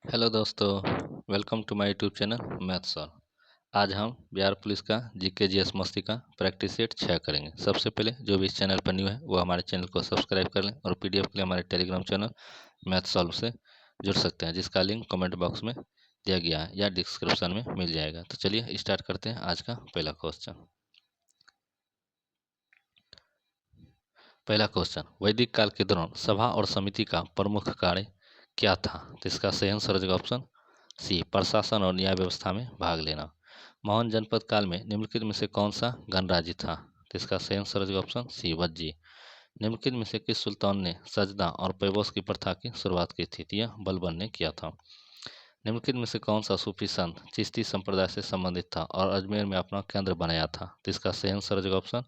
Hello दोस्तों, welcome to my YouTube channel math solve. आज हम बिहार पुलिस का जीके जीएस मस्ती का प्रैक्टिस सेट 6 करेंगे। सबसे पहले जो भी इस चैनल पर न्यू है वो हमारे चैनल को सब्सक्राइब कर लें और पीडीएफ के लिए हमारे टेलीग्राम चैनल मैथ सॉल्व से जुड़ सकते हैं, जिसका लिंक कमेंट बॉक्स में दिया गया है या डिस्क्रिप्शन में मिल जाएगा। तो चलिए स्टार्ट करते हैं आज का पहला क्वेश्चन। पहला क्वेश्चन, वैदिक काल के दौरान सभा और समिति का प्रमुख कार्य क्या था? तो इसका सही आंसर हो जाएगा ऑप्शन सी, प्रशासन और न्याय व्यवस्था में भाग लेना। मोहन जनपद काल में निम्नलिखित में से कौन सा गणराज्य था? तो इसका सही आंसर हो जाएगा ऑप्शन सी, वज्जी। निम्नलिखित में से किस सुल्तान ने सजदा और पैबोस की प्रथा की शुरुआत की थी? तो यह बलबन ने किया था। निम्नलिखित में से कौन सा सूफी संत चिश्ती संप्रदाय से संबंधित था और अजमेर में अपना केंद्र बनाया था? तो इसका सही आंसर हो जाएगा ऑप्शन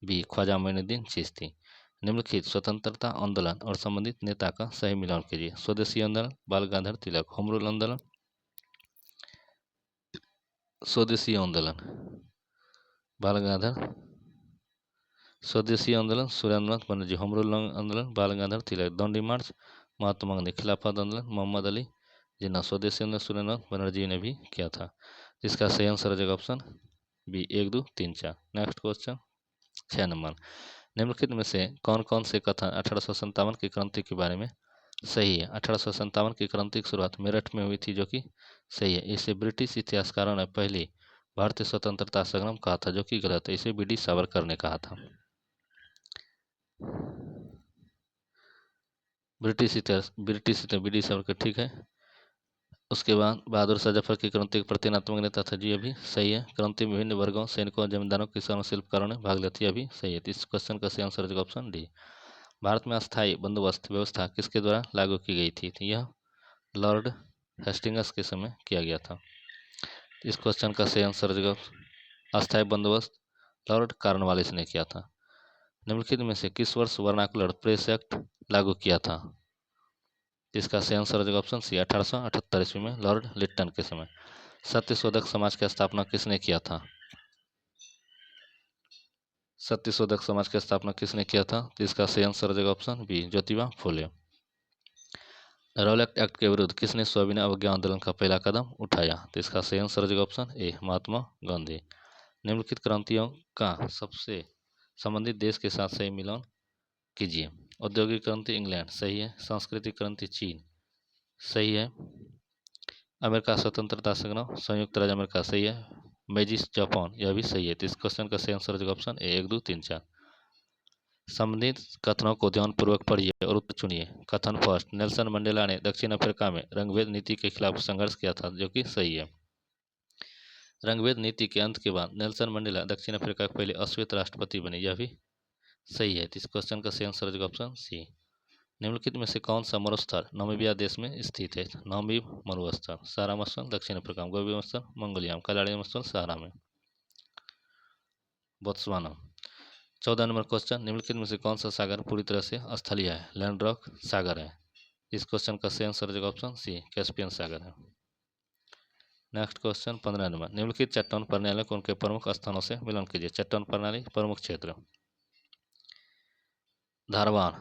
बी, ख्वाजा मोइनुद्दीन चिश्ती। निम्नलिखित स्वतंत्रता आंदोलन और संबंधित नेता का सही मिलान कीजिए। स्वदेशी आंदोलन, बाल गंगाधर तिलक, होम रूल आंदोलन, स्वदेशी आंदोलन, बाल गंगाधर, स्वदेशी आंदोलन सुरेंद्रनाथ बनर्जी, होम रूल आंदोलन बाल गंगाधर तिलक, दंडी मार्च महात्मा गांधी, खिलाफत आंदोलन मोहम्मद अली जिन्ना, स्वदेशी आंदोलन सुरेंद्रनाथ बनर्जी ने भी किया था। जिसका सही आंसर हो जाएगा option B, 1, 2, 3, 4। Next question 6 number, निम्नलिखित में से कौन कौन से कथन 1857 की क्रांति के बारे में सही है? 1857 की क्रांति की शुरुआत मेरठ में हुई थी, जो कि सही है। इसे ब्रिटिश इतिहासकारों ने पहली भारतीय स्वतंत्रता संग्राम कहा था, जो कि गलत है। इसे बीडी सावरकर ने कहा था। ब्रिटिश बीडी सावरकर, ठीक है। उसके बाद बहादुर शाह जफर की क्रांति के प्रतीकात्मक नेता था जी, अभी सही है। क्रांति में विभिन्न वर्गों, सैनिकों, जमींदारों, किसानों, शिल्पकारों ने भाग लिया था, अभी सही है। इस क्वेश्चन का सही आंसर है ऑप्शन डी। भारत में अस्थायी बंदोबस्त व्यवस्था किसके द्वारा लागू की गई थी? तो यह लॉर्ड हेस्टिंग्स के समय किया गया था। इस क्वेश्चन का सही आंसर है अस्थायी बंदोबस्त लॉर्ड कॉर्नवालिस ने किया था। निम्नलिखित में से किस वर्ष वर्नाकुलर प्रेस एक्ट लागू किया था? इसका सही आंसर हो जाएगा ऑप्शन सी, 1878 ईस्वी में लॉर्ड लिट्टन के समय। सत्यशोधक समाज की स्थापना किसने किया था? सत्यशोधक समाज की स्थापना किसने किया था? तो इसका सही आंसर हो जाएगा option B, Jyotiba Phule. Rowlatt act के विरुद्ध किसने सविनय अवज्ञा आंदोलन का पहला कदम उठाया? तो इसका सही आंसर हो जाएगा ऑप्शन ए, महात्मा गांधी। निम्नलिखित क्रांतियों का सबसे संबंधित देश के साथ सही मिलान कीजिए। औद्योगिक क्रांति इंग्लैंड, सही है। सांस्कृतिक क्रांति चीन, सही है। अमेरिका स्वतंत्रता संग्राम संयुक्त राज्य अमेरिका, सही है। मेजिस जापान, यह भी सही है। तो इस क्वेश्चन का सही आंसर होगा ऑप्शन ए, 1, 2, 3, 4। संबंधित कथनों को ध्यानपूर्वक पढ़िए और उत्तर चुनिए। कथन फर्स्ट, नेल्सन मंडेला ने दक्षिण अफ्रीका में रंगभेद नीति के खिलाफ संघर्ष किया था, जो कि सही है। रंगभेद नीति के अंत के बाद नेल्सन मंडेला दक्षिण अफ्रीका के पहले अश्वेत राष्ट्रपति बने, यह भी सही है। तो इस क्वेश्चन का सही आंसर होगा ऑप्शन सी। निम्नलिखित में से कौन सा मरुस्थल नामीबिया देश में स्थित है? नामीब मरुस्थल, सहारा मरुस्थल दक्षिण अफ्रीका में, गोबी मरुस्थल मंगोलिया में, कलाड़ी मरुस्थल सहारा में, बोत्सवाना। 14 नंबर क्वेश्चन, निम्नलिखित में से कौन सा सागर पूरी तरह से स्थलीय है? लैंडरॉक सागर है। इस क्वेश्चन का सही आंसर होगा ऑप्शन सी, कैस्पियन सागर है। नेक्स्ट क्वेश्चन 15 नंबर, निम्नलिखित चट्टान प्रणाली को उनके प्रमुख स्थानों से मिलान कीजिए। चट्टान प्रणाली प्रमुख क्षेत्र, धारवाड़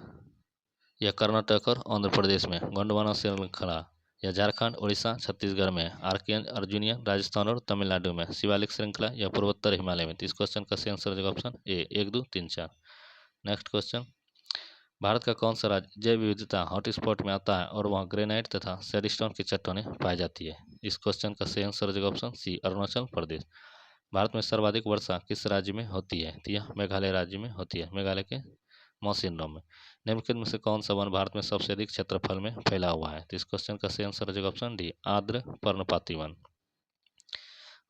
या कर्नाटक और आंध्र प्रदेश में, गोंडवाना श्रृंखला या झारखंड, उड़ीसा, छत्तीसगढ़ में, आर्कियन अर्जुनियन राजस्थान और तमिलनाडु में, शिवालिक श्रृंखला या पूर्वोत्तर हिमालय में। तो इस क्वेश्चन का सही आंसर होगा option A, 1, 2, 3, 4। Next question, Bharat का कौन सा राज्य जैव विविधता हॉटस्पॉट में आता है और वहाँ ग्रेनाइट तथा सैंडस्टोन की चट्टानें पाई जाती है? इस क्वेश्चन का सही आंसर होगा ऑप्शन सी, अरुणाचल प्रदेश। भारत में सर्वाधिक वर्षा किस राज्य में होती है? तो यह मेघालय राज्य में होती है, मेघालय के मौसिनराम में। निम्नलिखित में से कौन सा वन भारत में सबसे अधिक क्षेत्रफल में फैला हुआ है? तो इस क्वेश्चन का सही आंसर हो जाएगा ऑप्शन डी, आर्द्र पर्णपाती वन।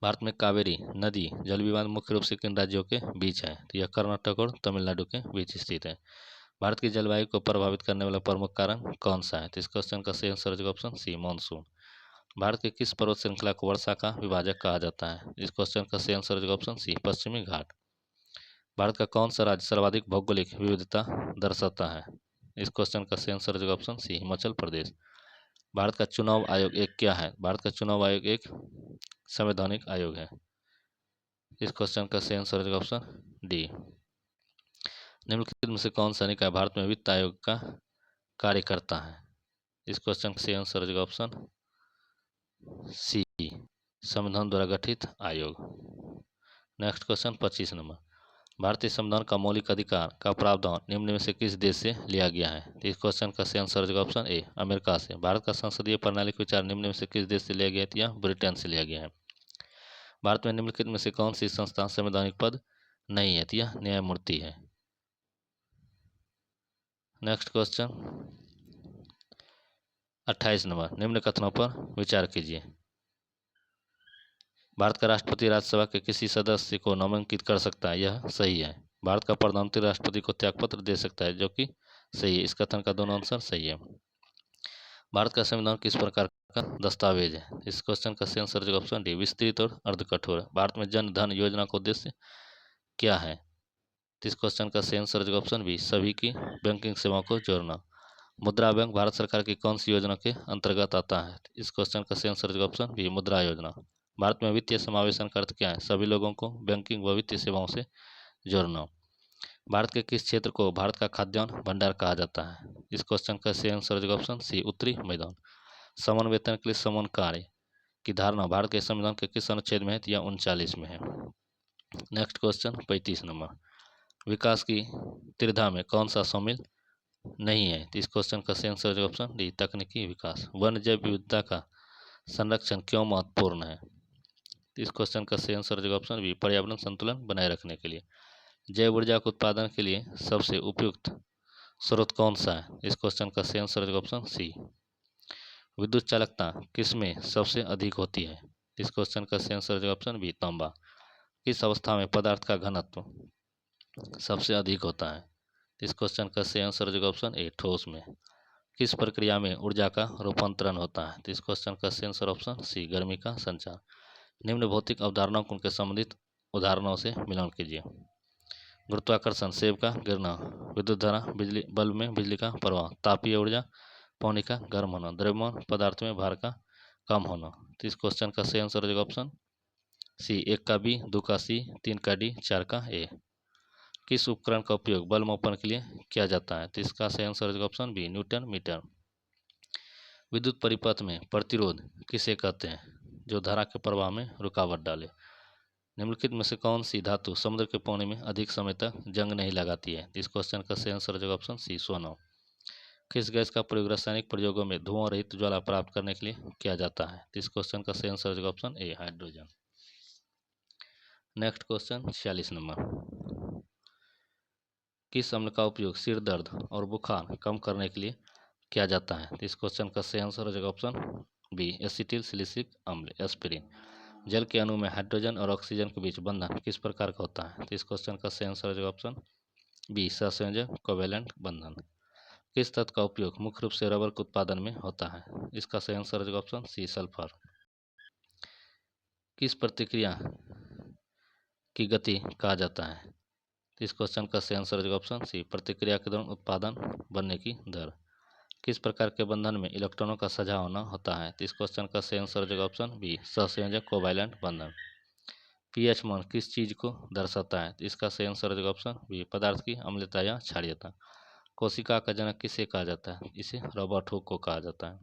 भारत में कावेरी नदी जल विवाद मुख्य रूप से किन राज्यों के बीच है? तो यह कर्नाटक और तमिलनाडु के बीच स्थित है। भारत की जलवायु को प्रभावित करने वाला प्रमुख कारण कौन सा है? तो इस क्वेश्चन का सही आंसर हो जाएगा ऑप्शन सी, मानसून। भारत के किस पर्वत श्रृंखला को वर्षा का विभाजक कहा जाता है? इस क्वेश्चन का सही आंसर हो जाएगा ऑप्शन सी, पश्चिमी घाट। भारत का कौन सा राज्य सर्वाधिक भौगोलिक विविधता दर्शाता है? इस क्वेश्चन का सही आंसर हो जाएगा ऑप्शन सी, हिमाचल प्रदेश। भारत का चुनाव आयोग एक क्या है? भारत का चुनाव आयोग एक संवैधानिक आयोग है। इस क्वेश्चन का सही आंसर हो जाएगा ऑप्शन डी। निम्नलिखित में से कौन सा निकाय भारत में वित्त आयोग का कार्य करता है? इस क्वेश्चन का सही आंसर हो जाएगा ऑप्शन सी संविधान द्वारा गठित आयोग। नेक्स्ट क्वेश्चन 25 नंबर, भारतीय संविधान का मौलिक अधिकार का प्रावधान निम्न में से किस देश से लिया गया है? तो इस क्वेश्चन का सही आंसर होगा ऑप्शन ए अमेरिका से। भारत का संसदीय प्रणाली विचार निम्न में से किस देश से लिया गया है? यह ब्रिटेन से लिया गया है। भारत में निम्नलिखित में से कौन सी संस्था संवैधानिक पद नहीं है? तो यह न्यायमूर्ति है। नेक्स्ट क्वेश्चन 28 नंबर, निम्न कथनों पर विचार कीजिए। भारत का राष्ट्रपति राज्यसभा के किसी सदस्य को नामांकित कर सकता है, यह सही है। भारत का प्रधानमंत्री राष्ट्रपति को त्यागपत्र दे सकता है, जो कि सही है। इस कथन का दोनों आंसर सही है। भारत का संविधान किस प्रकार का दस्तावेज है? इस क्वेश्चन का सही आंसर जो ऑप्शन डी विस्तृत और अर्धकठोर। भारत में जन धन योजना का उद्देश्य क्या है? इस क्वेश्चन का सही आंसर जो ऑप्शन बी सभी की बैंकिंग सेवाओं को जोड़ना। मुद्रा बैंक भारत सरकार की कौन सी योजना के अंतर्गत आता है? इस क्वेश्चन का सही आंसर जो ऑप्शन बी मुद्रा योजना। भारत में वित्तीय समावेशन का अर्थ क्या है? सभी लोगों को बैंकिंग व वित्तीय सेवाओं से जोड़ना। भारत के किस क्षेत्र को भारत का खाद्यान्न भंडार कहा जाता है? इस क्वेश्चन का सही आंसर ऑप्शन सी उत्तरी मैदान। समान वेतन के लिए समान कार्य की धारणा भारत के संविधान के किस अनुच्छेद में है? या 39 में है। नेक्स्ट क्वेश्चन 35 नंबर, विकास की त्रिधा में कौन सा शामिल नहीं है? तो इस क्वेश्चन का सही आंसर ऑप्शन डी तकनीकी विकास। वन्य जैव विविधता का संरक्षण क्यों महत्वपूर्ण है? इस क्वेश्चन का सही आंसर ऑप्शन बी पर्यावरण संतुलन बनाए रखने के लिए। जैव ऊर्जा के उत्पादन के लिए सबसे उपयुक्त स्रोत कौन सा है? इस क्वेश्चन का सही आंसर ऑप्शन सी। विद्युत चालकता किसमें सबसे अधिक होती है? इस क्वेश्चन का सही आंसर ऑप्शन बी तांबा। किस अवस्था में पदार्थ का घनत्व सबसे अधिक होता है? इस क्वेश्चन का सही आंसर ऑप्शन ए ठोस में। किस प्रक्रिया में ऊर्जा का रूपांतरण होता है? इस क्वेश्चन का सही आंसर ऑप्शन सी गर्मी का संचार। निम्न भौतिक अवधारणाओं को उनके संबंधित उदाहरणों से मिलान कीजिए। गुरुत्वाकर्षण, सेब का गिरना, विद्युत धारा, बिजली बल्ब में बिजली का प्रवाह, तापीय ऊर्जा, पानी का गर्म होना, द्रव्यमान पदार्थ में भार का कम होना। तो इस क्वेश्चन का सही आंसर हो जाएगा ऑप्शन सी 1 का बी, 2 का सी, 3 का डी, 4 का ए। किस उपकरण का उपयोग बल मापन के लिए किया जाता है? तो इसका सही आंसर हो जाएगा ऑप्शन बी न्यूटन मीटर। विद्युत परिपथ में प्रतिरोध किसे कहते हैं? जो धारा के प्रवाह में रुकावट डाले। निम्नलिखित में से कौन सी धातु समुद्र के पानी में अधिक समय तक जंग नहीं लगाती है? इस क्वेश्चन का सही आंसर हो जाएगा ऑप्शन सी सोना। किस गैस का प्रयोग रासायनिक प्रयोगों में धुआं रहित ज्वाला प्राप्त करने के लिए किया जाता है? इस क्वेश्चन का सही आंसर हो जाएगा option A hydrogen. Next question 46 number, किस अम्ल का उपयोग सिर दर्द और बुखार कम करने के लिए किया जाता है? इस क्वेश्चन का सही आंसर हो जाएगा ऑप्शन बी एसिटिल सिलिसिक अम्ल एस्पिरिन। जल के अणु में हाइड्रोजन और ऑक्सीजन के बीच बंधन किस प्रकार का होता है? तो इस क्वेश्चन का सही आंसर हो जाएगा ऑप्शन बी सहसंयोजक कोवेलेंट बंधन। किस तत्व का उपयोग मुख्य रूप से रबर के उत्पादन में होता है? इसका सही आंसर हो जाएगा ऑप्शन सी सल्फर। किस प्रतिक्रिया की गति कहा जाता है? इस क्वेश्चन का सही आंसर हो जाएगा ऑप्शन सी प्रतिक्रिया के दौरान उत्पादन बनने की दर। किस प्रकार के बंधन में इलेक्ट्रॉनों का साझा होना होता है? तो इस क्वेश्चन का सही आंसर हो जाएगा ऑप्शन बी सहसंयोजक कोवैलेंट बंधन। पीएच मान किस चीज को दर्शाता है? तो इसका सही आंसर हो जाएगा ऑप्शन बी पदार्थ की अम्लता या क्षारीयता। कोशिका का जनक किसे कहा जाता है? इसे रॉबर्ट हुक को कहा जाता है।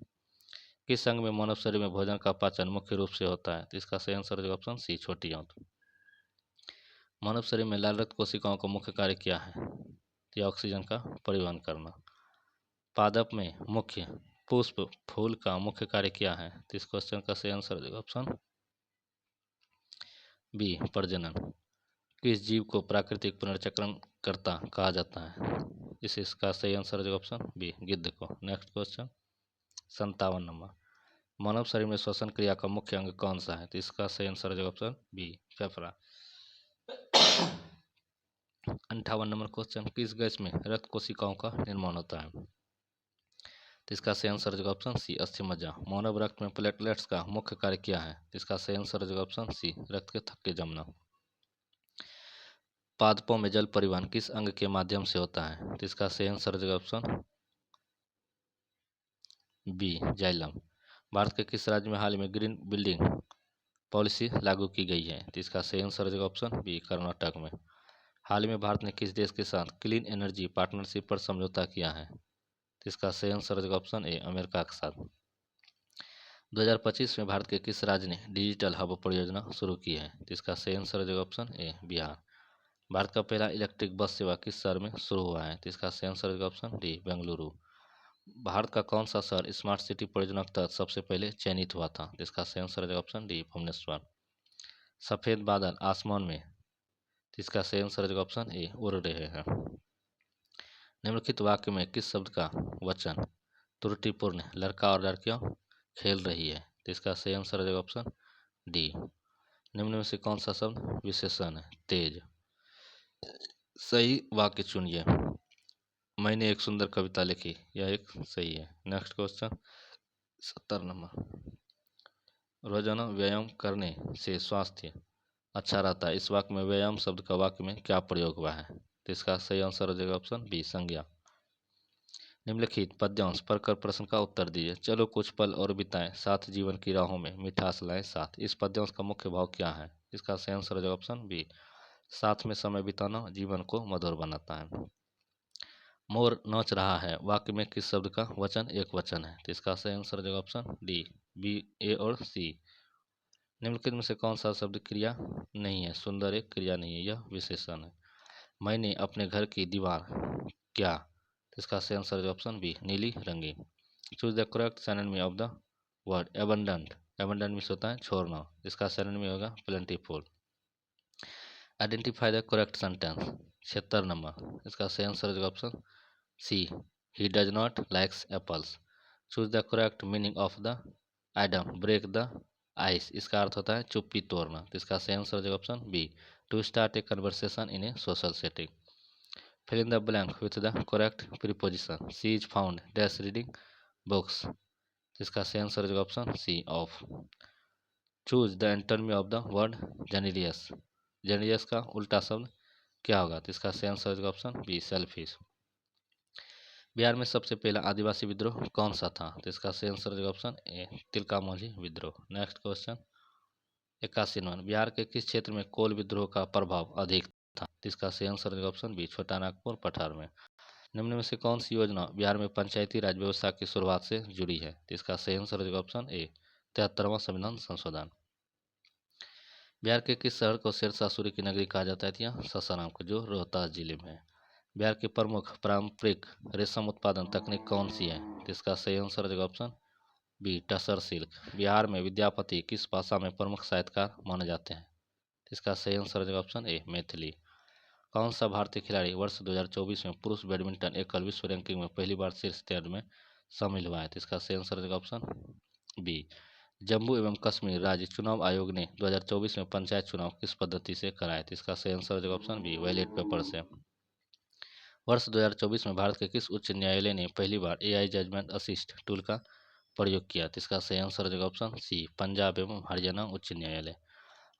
किस अंग में मानव शरीर में भोजन का पाचन मुख्य रूप से होता है? तो इसका सही आंसर हो जाएगा ऑप्शन सी छोटी आंत। मानव शरीर में लाल रक्त कोशिकाओं का मुख्य कार्य क्या है? यह ऑक्सीजन का परिवहन करना। पादप में मुख्य पुष्प फूल का मुख्य कार्य क्या है? तो इस क्वेश्चन का सही आंसर हो जाएगा ऑप्शन बी प्रजनन। किस जीव को प्राकृतिक पुनर्चक्रण करता कहा जाता है? इसका सही आंसर हो जाएगा ऑप्शन बी गिद्ध को। नेक्स्ट क्वेश्चन 57 नंबर, मानव शरीर में श्वसन क्रिया का मुख्य अंग कौन सा है? तो इसका सही आंसर हो जाएगा ऑप्शन बी फेफड़ा। 58 नंबर क्वेश्चन, किस गैस में रक्त कोशिकाओं का निर्माण होता है? तो इसका सही आंसर हो जाएगा ऑप्शन सी अस्थिमज्जा। मानव रक्त में प्लेटलेट्स का मुख्य कार्य क्या है? इसका सही आंसर हो जाएगा ऑप्शन सी रक्त के थक्के जमना। पादपों में जल परिवहन किस अंग के माध्यम से होता है? तो इसका सही आंसर हो जाएगा ऑप्शन बी जाइलम। भारत के किस राज्य में हाल में ग्रीन बिल्डिंग पॉलिसी लागू की गई है? तो इसका सही आंसर हो जाएगा ऑप्शन बी कर्नाटक में। हाल में भारत ने किस देश के साथ क्लीन एनर्जी पार्टनरशिप पर समझौता किया है? तो इसका सही आंसर हो जाएगा ऑप्शन ए अमेरिका के साथ। 2025 में भारत के किस राज्य ने डिजिटल हब परियोजना शुरू की है? तो इसका सही आंसर हो जाएगा ऑप्शन ए बिहार। भारत का पहला इलेक्ट्रिक बस सेवा किस शहर में शुरू हुआ है? तो इसका सही आंसर हो जाएगा ऑप्शन डी बेंगलुरु। भारत का कौन सा शहर स्मार्ट सिटी परियोजना के तहत सबसे पहले चयनित हुआ था? तो इसका सही आंसर हो जाएगा ऑप्शन डी भुवनेश्वर। सफेद बादल आसमान में, तो इसका सही आंसर हो जाएगा ऑप्शन ए उड़ रहे हैं। निम्नलिखित वाक्य में किस शब्द का वचन त्रुटिपूर्ण लड़का और लड़कियां खेल रही है? तो इसका सही आंसर हो जाएगा ऑप्शन डी। निम्न में से कौन सा शब्द विशेषण है? तेज। सही वाक्य चुनिए। मैंने एक सुंदर कविता लिखी, यह एक सही है। Next question 70 number. रोजाना व्यायाम करने से स्वास्थ्य अच्छा रहता है, इस वाक्य में व्यायाम शब्द का वाक्य में क्या प्रयोग हुआ है? तो इसका सही आंसर हो जाएगा ऑप्शन बी संज्ञा। निम्नलिखित पद्यांश पढ़कर प्रश्न का उत्तर दीजिए। चलो कुछ पल और बिताएं साथ, जीवन की राहों में मिठास लाएं साथ। इस पद्यांश का मुख्य भाव क्या है? इसका सही आंसर हो जाएगा ऑप्शन बी साथ में समय बिताना जीवन को मधुर बनाता है। मोर नाच रहा है, वाक्य में किस शब्द का वचन एक वचन है? तो इसका सही आंसर हो जाएगा ऑप्शन डी बी ए और सी। निम्नलिखित में से कौन सा शब्द क्रिया नहीं है? सुंदर एक क्रिया नहीं है, यह विशेषण है। मैंने अपने घर की दीवार क्या, तो इसका सही आंसर है ऑप्शन बी नीली रंगी। Choose the correct synonym of the word abundant. Abundant means होता है छोड़ना, इसका सिनोनिम होगा plentiful. Identify the correct sentence 76 number. इसका सही आंसर है option C he does not likes apples. Choose the correct meaning of the item break the ice. इसका अर्थ होता है चुप्पी तोड़ना, तो इसका सही आंसर है option B to start a conversation in a social setting. Fill in the blank with the correct preposition. She is found dash reading books. इसका सही आंसर है option C of. Choose the antonymy of the word जेनिलियस। जेनिलियस का उल्टा शब्द क्या होगा? तो इसका सही आंसर है ऑप्शन बी सेल्फिश। बिहार में सबसे पहला आदिवासी विद्रोह कौन सा था? तो इसका सही आंसर है ऑप्शन ए तिलका मांझी विद्रोह। Next question 81 number. बिहार के किस क्षेत्र में कोल विद्रोह का प्रभाव अधिक था? तो इसका सही आंसर है ऑप्शन बी छोटा नागपुर पठार में। निम्न में से कौन सी योजना बिहार में पंचायती राज व्यवस्था की शुरुआत से जुड़ी है? तो इसका सही आंसर है ऑप्शन ए 73वां संविधान संशोधन। बिहार के किस शहर को शेरशाह सूरी की नगरी कहा जाता है? यहाँ सासाराम को, जो रोहतास जिले में है। बिहार की प्रमुख पारंपरिक रेशम उत्पादन तकनीक कौन सी है? तो इसका सही आंसर है option B tussar silk. Bihar में विद्यापति किस भाषा में प्रमुख साहित्यकार माने जाते हैं? तो इसका सही आंसर है ऑप्शन ए मैथिली। कौन सा भारतीय खिलाड़ी वर्ष 2024 में पुरुष बैडमिंटन एकल विश्व रैंकिंग में पहली बार शीर्ष 13 में शामिल हुआ है? तो इसका सही आंसर है ऑप्शन बी जम्मू एवं कश्मीर राज्य चुनाव आयोग ने 2024 में पंचायत चुनाव किस पद्धति से कराए? तो इसका सही आंसर है ऑप्शन बी बैलेट पेपर से। वर्ष 2024 में भारत के किस उच्च न्यायालय ने पहली बार एआई जजमेंट असिस्ट टूल का प्रयोग किया? तो इसका सही आंसर है ऑप्शन सी पंजाब एवं हरियाणा उच्च न्यायालय।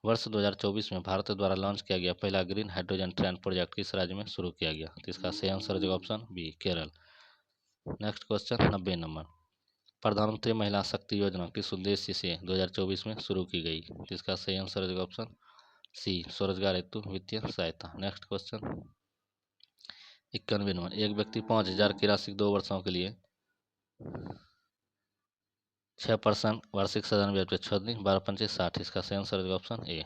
वर्ष 2024 में भारत द्वारा लॉन्च किया गया पहला ग्रीन हाइड्रोजन ट्रेन प्रोजेक्ट किस राज्य में शुरू किया गया? तो इसका सही आंसर है option B Kerala. Next question 90 number. प्रधानमंत्री महिला शक्ति योजना किस उद्देश्य से 2024 में शुरू की गई? तो इसका सही आंसर है ऑप्शन सी स्वरोजगार हेतु वित्तीय सहायता। Next question 91 number. एक व्यक्ति 5,000 की राशि 2 वर्षों के लिए 6% वार्षिक साधारण ब्याज पर 6 दिन 12 × 5 = 60। इसका सही आंसर है ऑप्शन ए।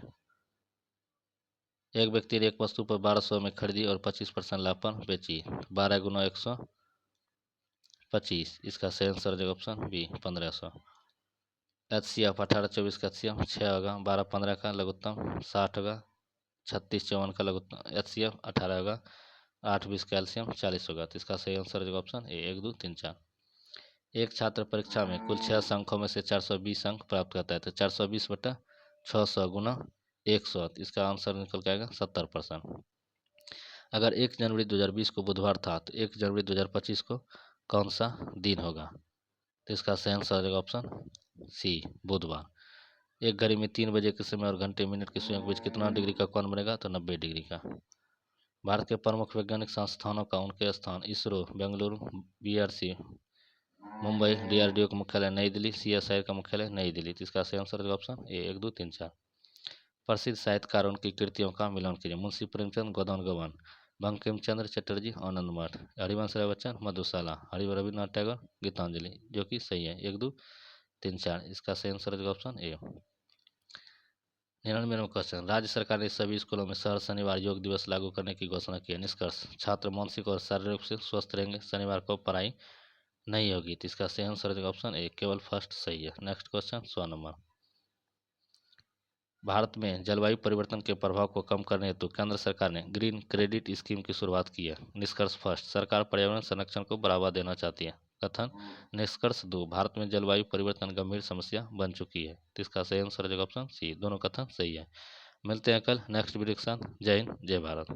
एक व्यक्ति ने एक वस्तु पर 1200 में खरीदी और 25% लाभ पर बेची, 12 × 125। इसका सही आंसर है ऑप्शन बी 1500। एचसीएफ 18-24 का एचसीएफ 6 होगा, 12-15 का लघुत्तम 60 होगा, 36-54 का लघुत्तम एचसीएफ 18 होगा, 8-20 कैल्शियम 40 होगा। तो इसका सही आंसर है ऑप्शन ए 1 2 3 4। एक छात्र परीक्षा में कुल 6 अंकों में से 420 अंक प्राप्त करता है, तो 420/600 गुना 100, इसका आंसर निकल के आएगा 70%। अगर 1 जनवरी 2020 को बुधवार था तो 1 जनवरी 2025 को कौन सा दिन होगा? तो इसका सही आंसर है ऑप्शन सी बुधवार। एक घड़ी में 3 बजे के समय और घंटे मिनट के सुइयों के बीच कितना डिग्री का कोण बनेगा? तो 90 डिग्री का। भारत के प्रमुख वैज्ञानिक संस्थानों का उनके स्थान इसरो बेंगलुरु, बीआरसी मुंबई, डीआरडीओ का मुख्यालय नई दिल्ली, सीएसआई का मुख्यालय नई दिल्ली। तो इसका सही आंसर है ऑप्शन ए 1 2 3 4। प्रसिद्ध साहित्यकारों की कृतियों का मिलान कीजिए। मुंशी प्रेमचंद गोदान गबन, बंकिम चंद्र चटर्जी आनंद मठ, हरिवंश राय बच्चन मधुशाला, हरि रविन्द्रनाथ टैगोर गीतांजलि, जो कि सही है 1 2 3-4। इसका सही आंसर है ऑप्शन ए। 99वां क्वेश्चन, राज्य सरकार ने सभी स्कूलों में हर शनिवार योग दिवस लागू करने की घोषणा की है। निष्कर्ष, छात्र मानसिक और शारीरिक रूप से स्वस्थ रहेंगे, शनिवार को पढ़ाई नहीं होगी। तो इसका सही आंसर है ऑप्शन ए, केवल फर्स्ट सही है। नेक्स्ट क्वेश्चन 100 नंबर, भारत में जलवायु परिवर्तन के प्रभाव को कम करने हेतु केंद्र सरकार ने ग्रीन क्रेडिट स्कीम की शुरुआत की है। निष्कर्ष फर्स्ट, सरकार पर्यावरण संरक्षण को बढ़ावा देना चाहती है। कथन, निष्कर्ष 2, भारत में जलवायु परिवर्तन गंभीर समस्या बन चुकी है। तो इसका सही आंसर है ऑप्शन सी, दोनों कथन सही है। मिलते हैं कल नेक्स्ट वीडियो के साथ। जय हिंद, जय भारत।